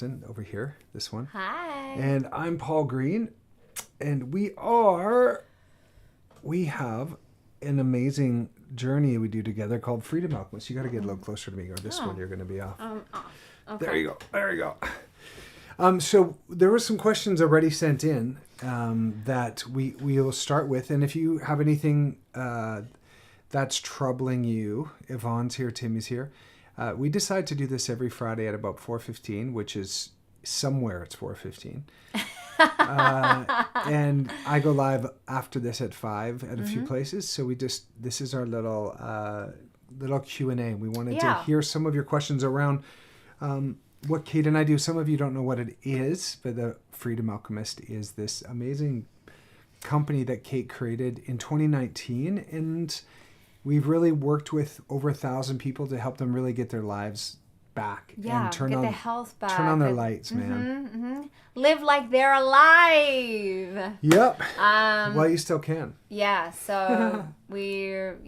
over here, this one. Hi. And I'm Paul Green, and we have an amazing journey we do together called Freedom Alchemist. You got to get a little closer to me, or this one you're going to be off. Okay. There you go. So there were some questions already sent in that we will start with, and if you have anything that's troubling you, Yvonne's here, Timmy's here. We decide to do this every Friday at about 4:15, which is somewhere it's 4:15. And I go live after this at 5 at a few places. So this is our little Q&A. We wanted to hear some of your questions around what Kate and I do. Some of you don't know what it is, but the Freedom Alchemist is this amazing company that Kate created in 2019. And we've really worked with over 1,000 people to help them really get their lives back and get their health back. Turn on their lights, man. Live like they're alive. Yep. Well, you still can. Yeah. So we're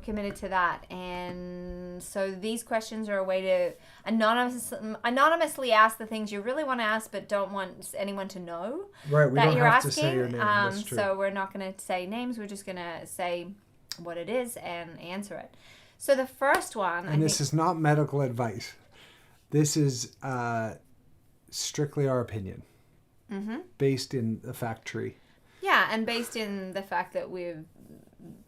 committed to that, and so these questions are a way to anonymously ask the things you really want to ask, but don't want anyone to know. Right. We that don't you're have asking. to say your name. That's true. So we're not going to say names. We're just going to say what it is and answer it. So the first one, and this is not medical advice. This is strictly our opinion, based in the fact tree. Yeah, and based in the fact that we've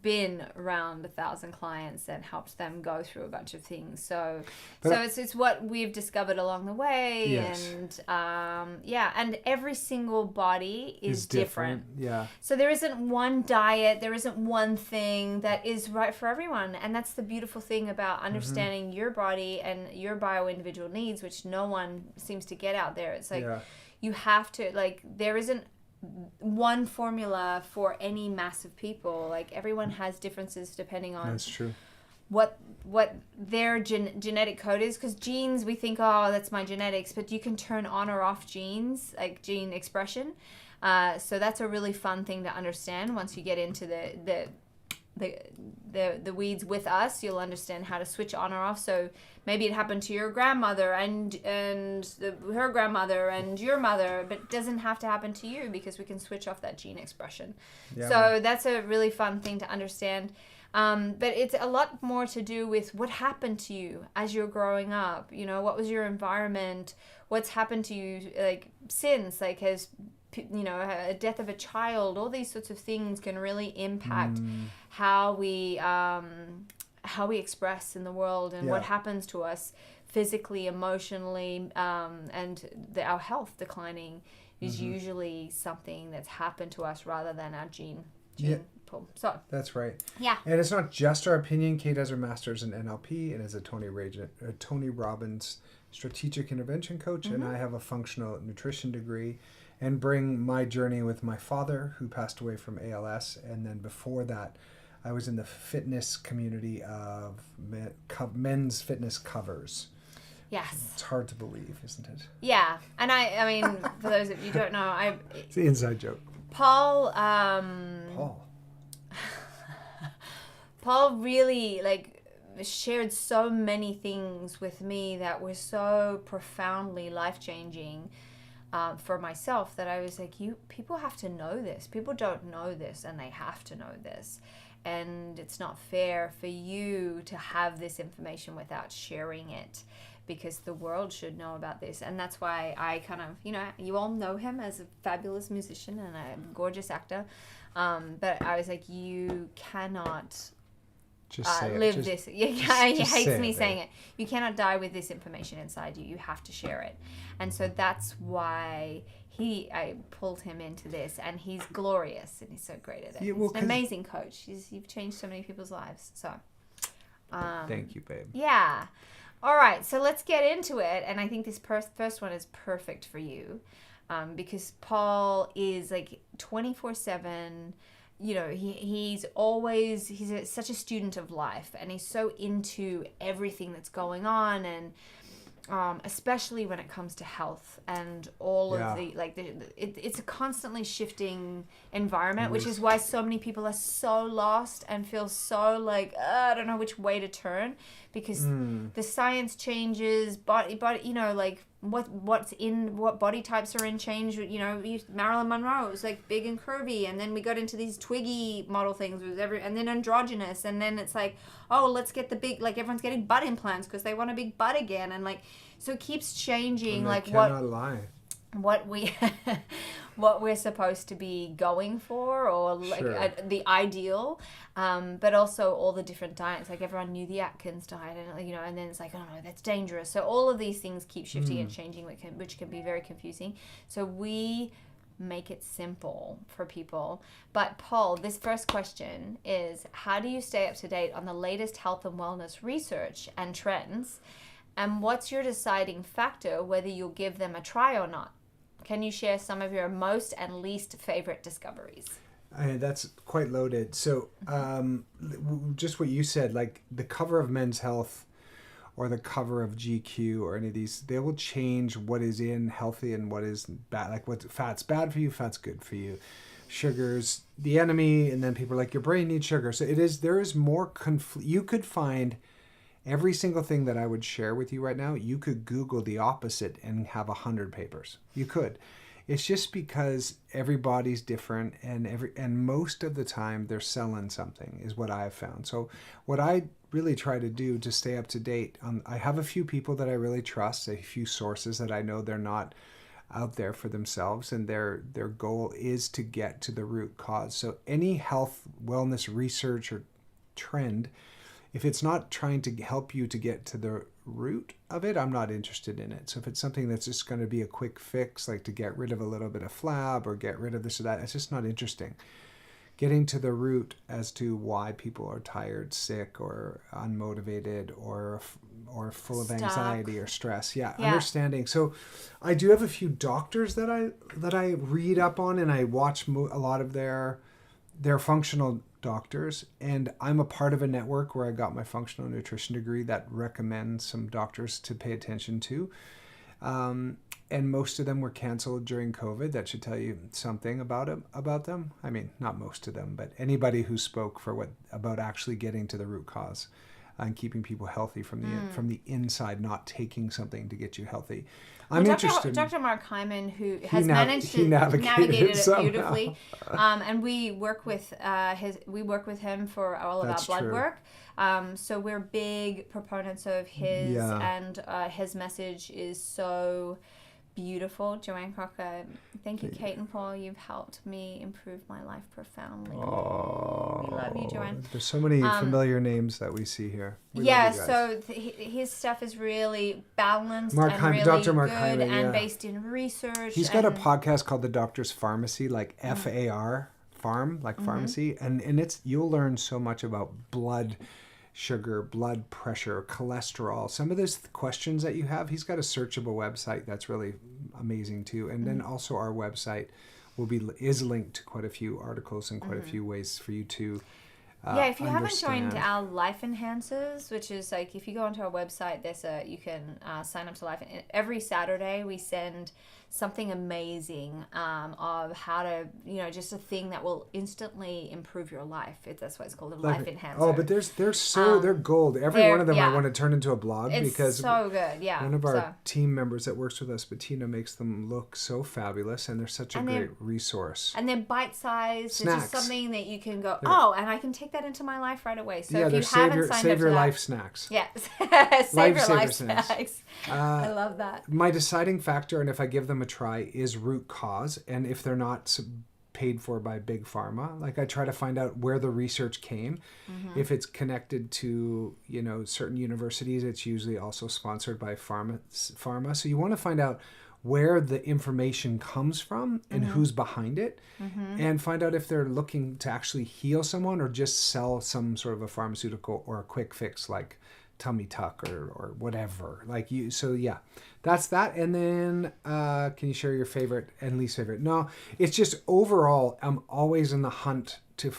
been around 1,000 clients and helped them go through a bunch of things. So it's what we've discovered along the way. Yes. And every single body is different. Yeah. So there isn't one diet, there isn't one thing that is right for everyone. And that's the beautiful thing about understanding your body and your bio-individual needs, which no one seems to get out there. It's like you have to, there isn't one formula for any mass of people. Like, everyone has differences depending on that's true what their genetic code is, because genes, we think, oh, that's my genetics, but you can turn on or off genes, like gene expression. So that's a really fun thing to understand. Once you get into the weeds with us, you'll understand how to switch on or off. So maybe it happened to your grandmother and her grandmother and your mother, but it doesn't have to happen to you, because we can switch off that gene expression. Yeah, so that's a really fun thing to understand. But it's a lot more to do with what happened to you as you're growing up. You know, what was your environment? What's happened to you, since, has, a death of a child, all these sorts of things can really impact how we express in the world, and what happens to us physically, emotionally, and our health declining is usually something that's happened to us rather than our gene pool. So that's right. Yeah. And it's not just our opinion. Kate has her master's in NLP and is a Tony Robbins strategic intervention coach, and I have a functional nutrition degree, and bring my journey with my father, who passed away from ALS. And then before that, I was in the fitness community of men's fitness covers. Yes. It's hard to believe, isn't it? Yeah. And I mean, for those of you who don't know, it's the inside joke. Paul really, shared so many things with me that were so profoundly life-changing. For myself, that I was like, people have to know this. People don't know this, and they have to know this. And it's not fair for you to have this information without sharing it, because the world should know about this. And that's why I kind of, you all know him as a fabulous musician and a gorgeous actor. But I was like, you cannot live this. He hates me saying it. You cannot die with this information inside you. You have to share it. And so that's why I pulled him into this, and he's glorious, and he's so great at it. Yeah, he's an amazing coach. You've changed so many people's lives. So thank you, babe. Yeah. All right, so let's get into it. And I think this first one is perfect for you, because Paul is 24/7. He's such a student of life, and he's so into everything that's going on, and especially when it comes to health and all of it's a constantly shifting environment, which is why so many people are so lost and feel so I don't know which way to turn, because the science changes, but what body types are in change. Marilyn Monroe was like big and curvy, and then we got into these twiggy model things and then androgynous, and then it's like, oh, let's get the big, like everyone's getting butt implants because they want a big butt again, and like so it keeps changing. Like what we what we're supposed to be going for, or like the ideal, but also all the different diets. Like everyone knew the Atkins diet, and and then it's like, oh no, that's dangerous. So all of these things keep shifting and changing, which can be very confusing. So we make it simple for people. But Paul, this first question is, how do you stay up to date on the latest health and wellness research and trends? And what's your deciding factor whether you'll give them a try or not? Can you share some of your most and least favorite discoveries? That's quite loaded. So just what you said, like the cover of Men's Health or the cover of GQ or any of these, they will change what is in healthy and what is bad. Like what fat's bad for you, fat's good for you. Sugar's the enemy, and then people are like, your brain needs sugar. So there is more you could find every single thing that I would share with you right now, you could Google the opposite and have 100 papers. You could. It's just because everybody's different, and most of the time they're selling something is what I've found. So what I really try to do to stay up to date, I have a few people that I really trust, a few sources that I know they're not out there for themselves, and their goal is to get to the root cause. So any health, wellness research or trend, if it's not trying to help you to get to the root of it, I'm not interested in it. So if it's something that's just going to be a quick fix, like to get rid of a little bit of flab or get rid of this or that, it's just not interesting. Getting to the root as to why people are tired, sick, or unmotivated, or full of anxiety or stress. Yeah, understanding. So I do have a few doctors that I read up on, and I watch a lot of their functional doctors, and I'm a part of a network where I got my functional nutrition degree that recommends some doctors to pay attention to, and most of them were canceled during COVID. That should tell you something about them. I mean, not most of them, but anybody who spoke about actually getting to the root cause and keeping people healthy from the inside, not taking something to get you healthy. I'm interested. Dr. Mark Hyman, who has managed to navigate it beautifully, and we work with him for all of our blood work. So we're big proponents of his, and his message is so beautiful. Joanne Crocker, thank you, Kate and Paul. You've helped me improve my life profoundly. Oh, we love you, Joanne. There's so many familiar names that we see here. So his stuff is really balanced and really Dr. Mark good Hyman, and based in research. He's got a podcast called The Doctor's Pharmacy, like FAR, farm, like pharmacy, and you'll learn so much about blood sugar, blood pressure, cholesterol, some of those questions that you have. He's got a searchable website that's really amazing too. And then also our website is linked to quite a few articles and quite a few ways for you to if you haven't joined our Life Enhancers, which is like, if you go onto our website, you can sign up to Life. Every Saturday we send something amazing of how to, just a thing that will instantly improve your life. That's what it's called, a life enhancer. Oh, but they're gold. Every one of them I want to turn into a blog, because so good. Yeah. One of our team members that works with us, Bettina, makes them look so fabulous, and they're such a great resource. And they're bite-sized. Snacks. It's just something that you can go, and I can take that into my life right away. So if you haven't signed up to that, life snacks. Yeah. Save your life snacks. I love that. My deciding factor, and if I give them a try, is root cause, and if they're not paid for by big pharma, like I try to find out where the research came. If it's connected to certain universities, it's usually also sponsored by pharma. So you want to find out where the information comes from and who's behind it, and find out if they're looking to actually heal someone or just sell some sort of a pharmaceutical or a quick fix like tummy tuck or whatever. That's that. And then can you share your favorite and least favorite? No, it's just overall, I'm always in the hunt to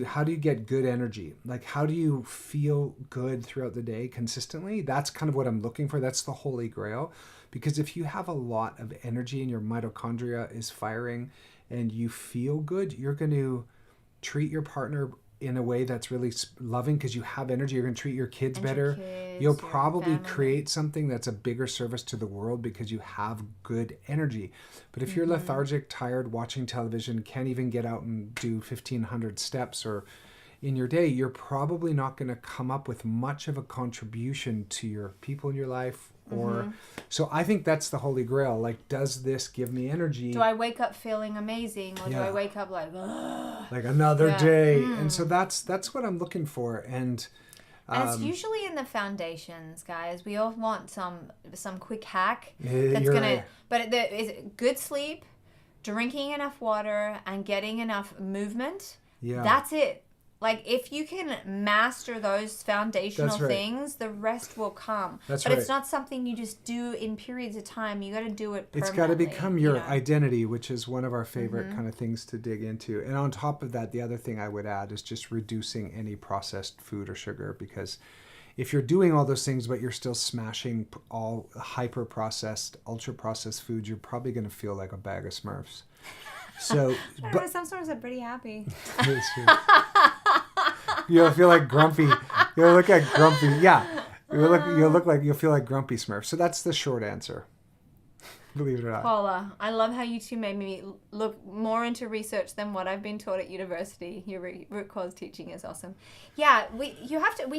how do you get good energy? Like, how do you feel good throughout the day consistently? That's kind of what I'm looking for. That's the holy grail. Because if you have a lot of energy and your mitochondria is firing and you feel good, you're going to treat your partner in a way that's really loving because you have energy. You're going to treat your kids And better. your kids, You'll your probably family. create something that's a bigger service to the world because you have good energy. But if you're lethargic, tired, watching television, can't even get out and do 1,500 steps or in your day, you're probably not going to come up with much of a contribution to your people in your life. Or so I think that's the holy grail. Like, does this give me energy? Do I wake up feeling amazing, or do Yeah. I wake up like, ugh? Like another Yeah. day? And so that's what I'm looking for. And And it's usually in the foundations, guys. We all want some quick hack You're that's gonna. right. But is good sleep, drinking enough water, and getting enough movement. Yeah. That's it. Like, if you can master those foundational That's right. things, the rest will come. That's but right. it's not something you just do in periods of time. You got to do it permanently. It's got to become your you know? identity, which is one of our favorite kind of things to dig into. And on top of that, the other thing I would add is just reducing any processed food or sugar, because if you're doing all those things but you're still smashing all hyper processed, ultra processed foods, you're probably going to feel like a bag of Smurfs. So, I don't know, some stores are pretty happy. It's true. You'll feel like grumpy. You'll look like grumpy. Yeah. You'll feel like grumpy Smurf. So that's the short answer. Believe it or not. Paula, I love how you two made me look more into research than what I've been taught at university. Your root cause teaching is awesome. Yeah, we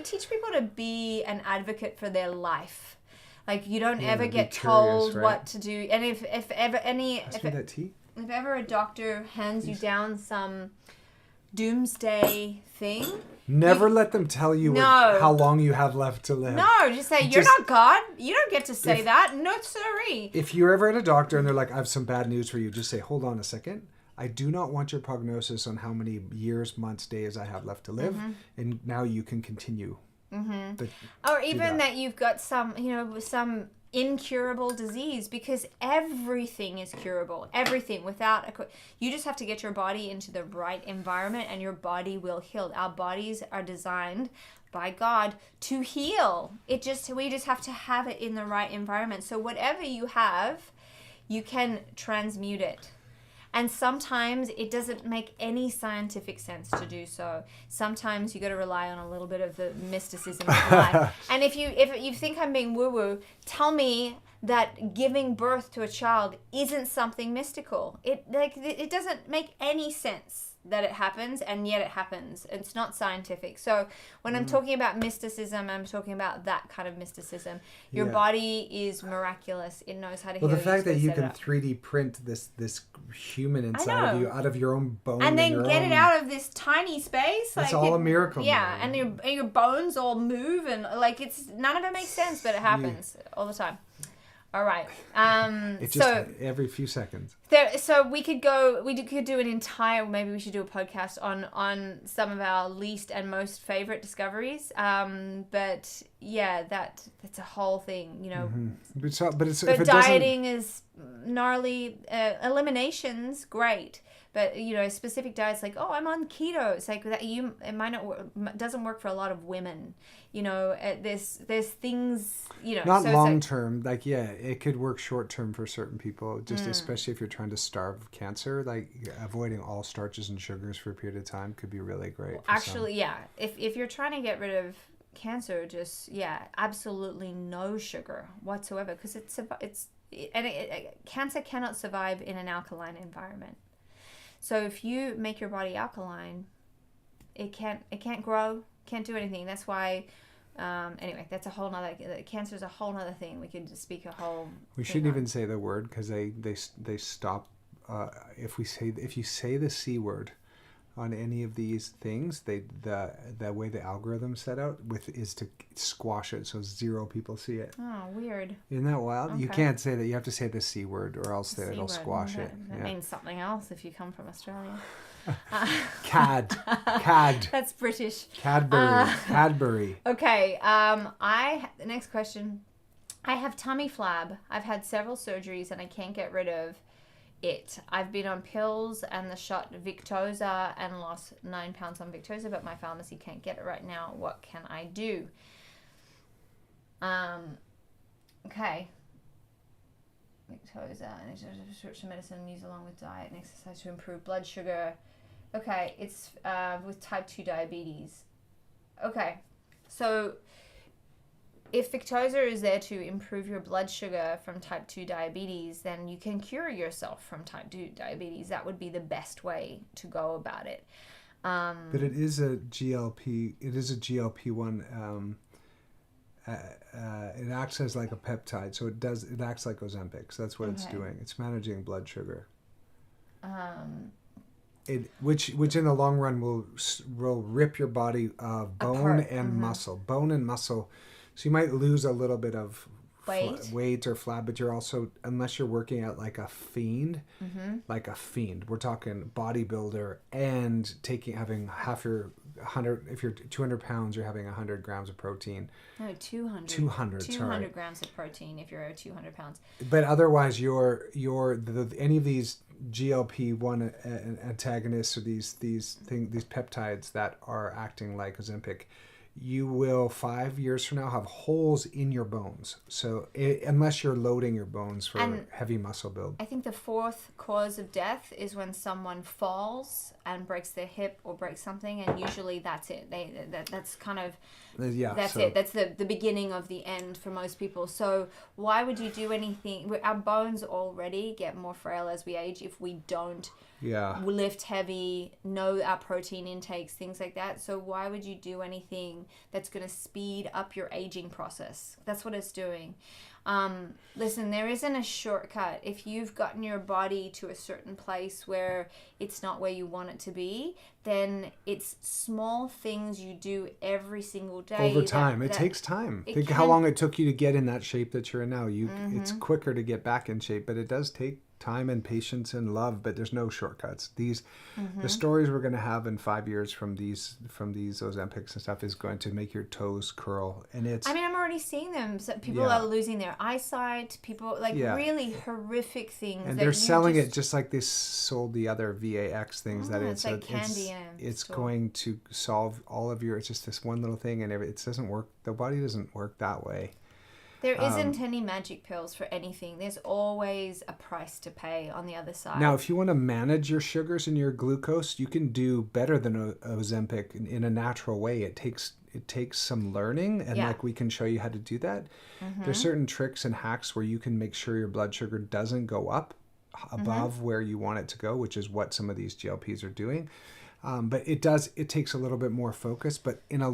teach people to be an advocate for their life. Like, you don't ever be get curious, told right? what to do. And if That tea? if ever a doctor hands you down some doomsday thing, Never let them tell you No. how long you have left to live. no, just say, you're Just- not God. You don't get to say that. No, sorry. If you're ever at a doctor and they're like, I have some bad news for you, just say, hold on a second. I do not want your prognosis on how many years, months, days I have left to live. And now you can continue. The- Or even that. that you've got some incurable disease, because everything is curable. Everything you just have to get your body into the right environment and your body will heal. Our bodies are designed by God to heal. We just have to have it in the right environment. So whatever you have, you can transmute it. And sometimes it doesn't make any scientific sense to do so. Sometimes you got to rely on a little bit of the mysticism of life. And if you think I'm being woo-woo, tell me that giving birth to a child isn't something mystical. It doesn't make any sense that it happens, and yet it happens. It's not scientific. So when I'm talking about mysticism, I'm talking about that kind of mysticism. Your Yeah. body is miraculous. It knows how to heal. Well, the You fact that just you set it can up. 3D print this human inside of know. you out of your own bone And then your get own, it out of this tiny space. It's all a miracle, Yeah, man. and your bones all move, and none of it makes sense, but it happens all the time. All right. It just every few seconds. So we could do an entire, maybe we should do a podcast on some of our least and most favorite discoveries. But yeah, that's a whole thing, you know. But if But it doesn't, dieting is gnarly. Eliminations, great. But specific diets like, oh, I'm on keto. It's like that. It might not work, doesn't work for a lot of women. There's things. not so it's long like, term. Like, yeah, it could work short term for certain people. Just especially if you're trying to starve of cancer, like avoiding all starches and sugars for a period of time could be really great. For actually, yeah. If you're trying to get rid of cancer, just absolutely no sugar whatsoever, because cancer cannot survive in an alkaline environment. So if you make your body alkaline, it can't grow, can't do anything. That's why. Anyway, that's a whole nother. Cancer is a whole nother thing. We could speak a whole. We shouldn't even say the word, because they stop. If you say the C word on any of these things, the way the algorithm set out is to squash it, so 0 people see it. Oh, weird. Isn't that wild? Okay. You can't say that. You have to say the C word, or else it'll C-word. squash it. That Yeah. means something else if you come from Australia. Cad. That's British. Cadbury. Okay. The next question. I have tummy flab. I've had several surgeries and I can't get rid of it. I've been on pills and the shot Victoza and lost 9 pounds on Victoza, but my pharmacy can't get it right now. What can I do? Okay. Victoza and prescription medicine used along with diet and exercise to improve blood sugar. Okay, it's with type 2 diabetes. Okay, so if Victoza is there to improve your blood sugar from type 2 diabetes, then you can cure yourself from type 2 diabetes. That would be the best way to go about it. But it is a GLP. It is a GLP-1. It acts as like a peptide, so it acts like Ozempic. So that's what it's doing. It's managing blood sugar. Which in the long run will rip your body of bone and muscle, So you might lose a little bit of weight or flat, but you're also, unless you're working out like a fiend, we're talking bodybuilder and having half your 100, if you're 200 pounds, you're having 100 grams of protein. No, 200. 200 grams of protein if you're 200 pounds. But otherwise, any of these GLP-1 antagonists or these peptides that are acting like Ozempic, you will 5 years from now have holes in your bones. So unless you're loading your bones for heavy muscle build. I think the fourth cause of death is when someone falls and breaks their hip or breaks something, and usually that's it. That's kind of it. That's the beginning of the end for most people. So why would you do anything? Our bones already get more frail as we age if we don't lift heavy, know our protein intakes, things like that. So why would you do anything that's going to speed up your aging process? That's what it's doing. Listen, there isn't a shortcut. If you've gotten your body to a certain place where it's not where you want it to be, then it's small things you do every single day. Over time. It takes time. Think how long it took you to get in that shape that you're in now. It's quicker to get back in shape, but it does take time and patience and love, but there's no shortcuts. The stories we're going to have in 5 years from these Ozempics and stuff is going to make your toes curl, and I'm already seeing them. So people are losing their eyesight. People really horrific things, and they're selling it just like they sold the other VAX things. That it's like candy. It's going to solve all of your. It's just this one little thing, and it doesn't work. The body doesn't work that way. There isn't any magic pills for anything. There's always a price to pay on the other side. Now, if you want to manage your sugars and your glucose, you can do better than Ozempic in a natural way. It takes some learning, and we can show you how to do that. There's certain tricks and hacks where you can make sure your blood sugar doesn't go up above where you want it to go, which is what some of these GLPs are doing. But it takes a little bit more focus, but in a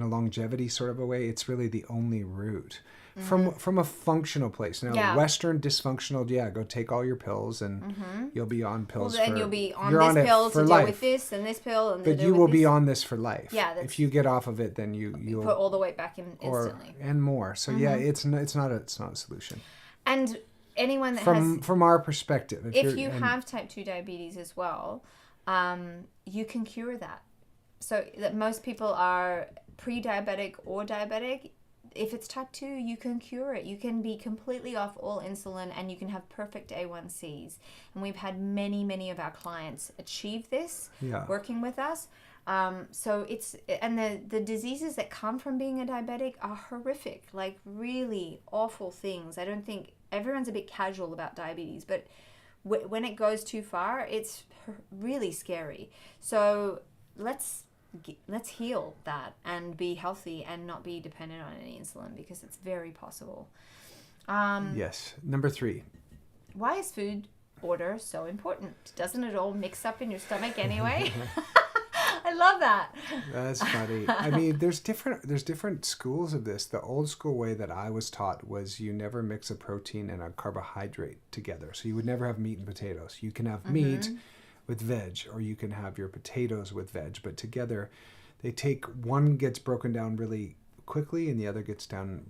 longevity sort of a way, it's really the only route from a functional place. Now, Western dysfunctional, go take all your pills and you'll be on pills. Well, then you'll be on this pill to deal with this and this pill, and but you will be on this for life. Yeah, if you get off of it, then you put all the weight back in instantly and more. So it's not a solution. And anyone that from our perspective, if you have type 2 diabetes as well, you can cure that. So that most people are pre-diabetic or diabetic. If it's type 2, you can cure it. You can be completely off all insulin and you can have perfect A1Cs. And we've had many, many of our clients achieve this working with us. So the diseases that come from being a diabetic are horrific, like really awful things. I don't think everyone's a bit casual about diabetes, but when it goes too far, it's really scary. So let's heal that and be healthy and not be dependent on any insulin, because it's very possible. Yes. Number 3. Why is food order so important? Doesn't it all mix up in your stomach anyway? I love that. That's funny. I mean, there's different schools of this. The old school way that I was taught was you never mix a protein and a carbohydrate together. So you would never have meat and potatoes. You can have meat with veg, or you can have your potatoes with veg, but together one gets broken down really quickly and the other gets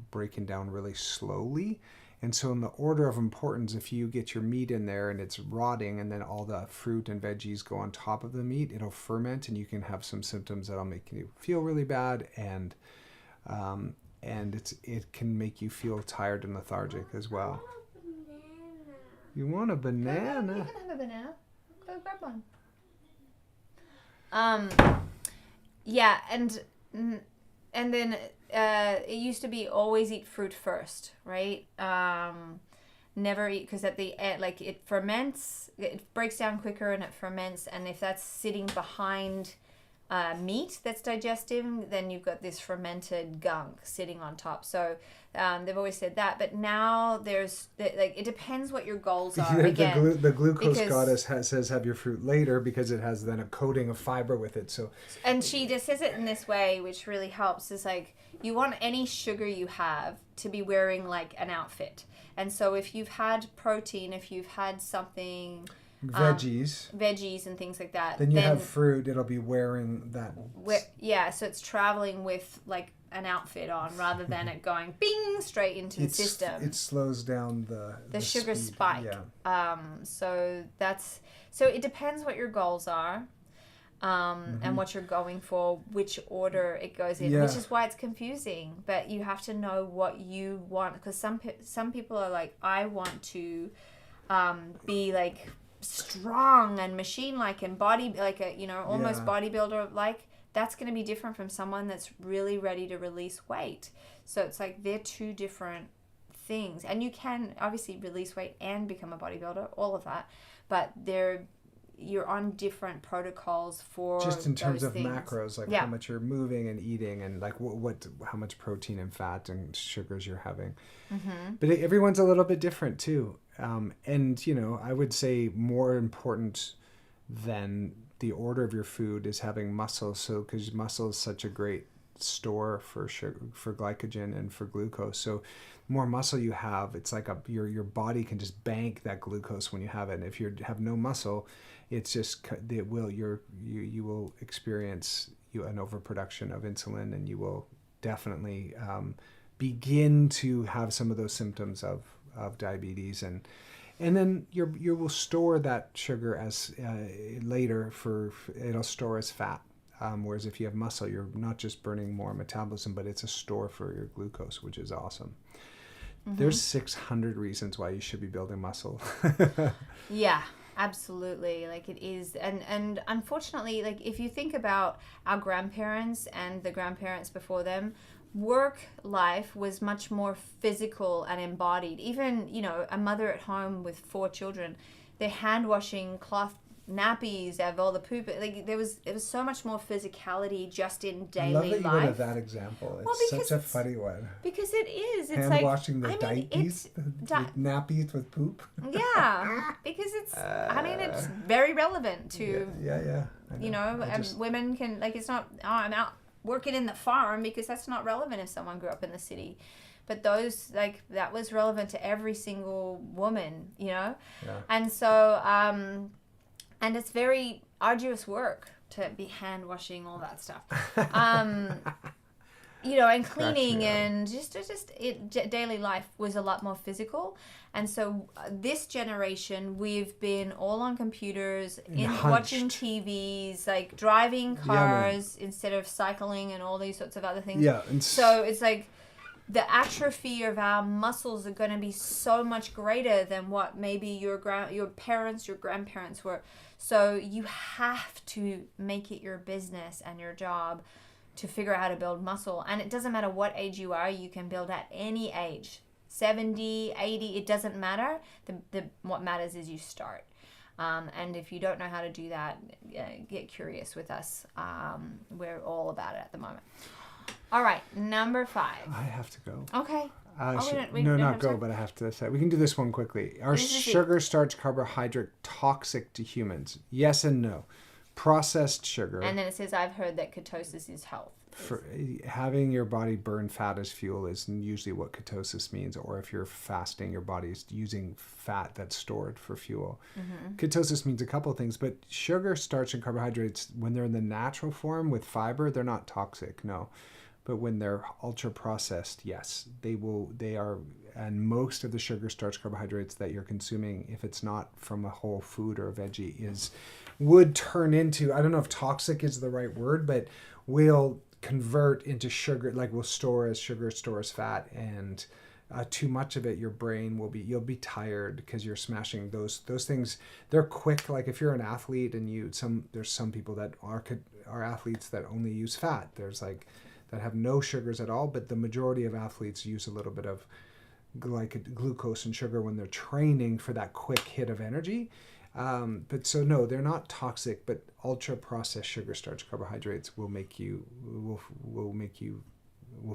breaking down really slowly. And so in the order of importance, if you get your meat in there and it's rotting and then all the fruit and veggies go on top of the meat, it'll ferment and you can have some symptoms that'll make you feel really bad, and it can make you feel tired and lethargic as well. You want a banana? You can have a banana. Go grab one. And then it used to be always eat fruit first, right? never eat, because at the end, like, it ferments, it breaks down quicker and it ferments, and if that's sitting behind meat that's digesting, then you've got this fermented gunk sitting on top. So they've always said that, but now there's like, it depends what your goals are. Again, the glucose goddess says have your fruit later because it has then a coating of fiber with it. So, and she just says it in this way, which really helps. Is like, you want any sugar you have to be wearing like an outfit. And so if you've had protein, if you've had something, veggies and things like that, then you have fruit, it'll be wearing that. So it's traveling with like an outfit on, rather than it going bing straight into the system. It slows down the sugar speed. spike. Yeah. So it depends what your goals are. And what you're going for, which order it goes in, which is why it's confusing. But you have to know what you want, because some people are like, I want to be like strong and machine-like and body, like a, almost bodybuilder-like. That's going to be different from someone that's really ready to release weight. So it's like they're two different things, and you can obviously release weight and become a bodybuilder, all of that, but you're on different protocols for just in terms of things. Macros, like how much you're moving and eating, and like how much protein and fat and sugars you're having. But everyone's a little bit different too. And I would say more important than the order of your food is having muscle. So because muscle is such a great store for sugar, for glycogen and for glucose. So more muscle you have, it's like your body can just bank that glucose when you have it. And if you have no muscle, it's just you will experience an overproduction of insulin, and you will definitely begin to have some of those symptoms of diabetes, and then you will store that sugar as later it'll store as fat. Whereas if you have muscle, you're not just burning more metabolism, but it's a store for your glucose, which is awesome. There's 600 reasons why you should be building muscle. Yeah, absolutely. Like, it is. And unfortunately, like, if you think about our grandparents and the grandparents before them, work life was much more physical and embodied. Even, a mother at home with 4 children, they're hand washing cloth nappies of all the poop. Like, there was so much more physicality just in daily life. I love that you went to that example. It's such a funny one. Because it is. It's hand like washing the diapers, nappies with poop. Yeah, because it's. It's very relevant to. Yeah. Women can, like, it's not. Oh, I'm out working in the farm, because that's not relevant if someone grew up in the city. But those, like, that was relevant to every single woman, Yeah. And so, and it's very arduous work to be hand washing all that stuff. And cleaning and just daily life was a lot more physical. And so this generation, we've been all on computers, watching TVs, like driving cars instead of cycling and all these sorts of other things. Yeah. And so it's like the atrophy of our muscles are going to be so much greater than what maybe your parents, your grandparents were. So you have to make it your business and your job to figure out how to build muscle. And it doesn't matter what age you are, you can build at any age. 70, 80, it doesn't matter. What matters is you start. And if you don't know how to do that, get curious with us. We're all about it at the moment. All right, number 5. I have to go. Okay. But I have to say. We can do this one quickly. Are sugar, starch, carbohydrate toxic to humans? Yes and no. Processed sugar. And then it says, I've heard that ketosis is health. For having your body burn fat as fuel is usually what ketosis means. Or if you're fasting, your body is using fat that's stored for fuel. Ketosis means a couple of things, but sugar, starch, and carbohydrates, when they're in the natural form with fiber, they're not toxic, no. But when they're ultra processed, yes, they are. And most of the sugar, starch, carbohydrates that you're consuming, if it's not from a whole food or a veggie, would turn into, I don't know if toxic is the right word, but will convert into sugar, like will store as sugar, store as fat, and too much of it, your brain you'll be tired because you're smashing those things. They're quick. Like if you're an athlete and there's some people that are athletes that only use fat. There's like that have no sugars at all, but the majority of athletes use a little bit of glucose and sugar when they're training for that quick hit of energy. But so no, they're not toxic, but ultra processed sugar, starch, carbohydrates will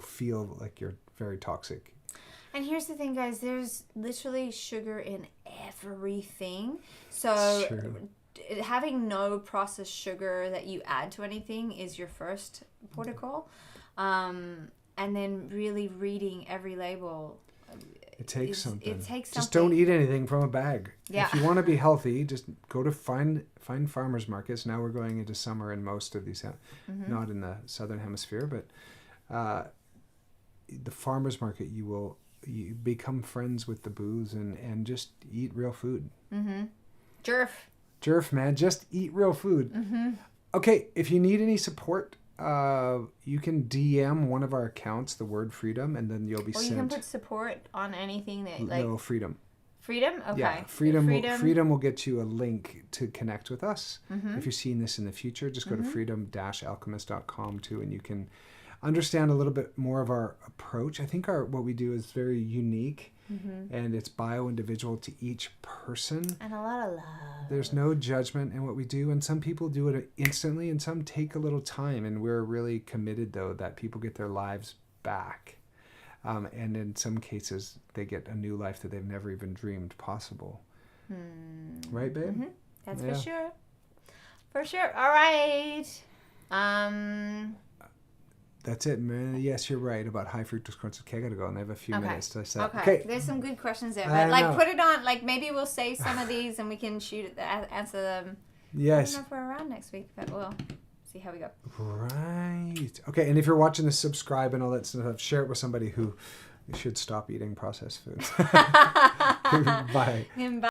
feel like you're very toxic. And here's the thing, guys, there's literally sugar in everything. So having no processed sugar that you add to anything is your first protocol. And then really reading every label. It takes something. It takes something. Just don't eat anything from a bag. Yeah. If you want to be healthy, just go to find farmers markets. Now we're going into summer in most of these, not in the southern hemisphere, but the farmers market, you become friends with the booths and just eat real food. Jerf, man, just eat real food. Okay, if you need any support, you can DM one of our accounts, the word freedom, and then you'll be sent. Or you can put support on anything that like. No, freedom. Freedom? Okay. Yeah, freedom will get you a link to connect with us. If you're seeing this in the future, just go to freedom-alchemist.com too, and you can understand a little bit more of our approach. I think what we do is very unique, and it's bio-individual to each person. And a lot of love. There's no judgment in what we do, and some people do it instantly, and some take a little time, and we're really committed, though, that people get their lives back. And in some cases, they get a new life that they've never even dreamed possible. Right, babe? That's for sure. For sure. All right. That's it, man. Yes, you're right about high fructose corn syrup. Okay, I gotta go, and I have a few minutes to say. Okay. There's some good questions there, but like put it on. Like maybe we'll save some of these and we can answer them. Yes. I don't know if we're around next week, but we'll see how we go. Right. Okay, and if you're watching this, subscribe and all that stuff. Share it with somebody who should stop eating processed foods. Bye. Bye.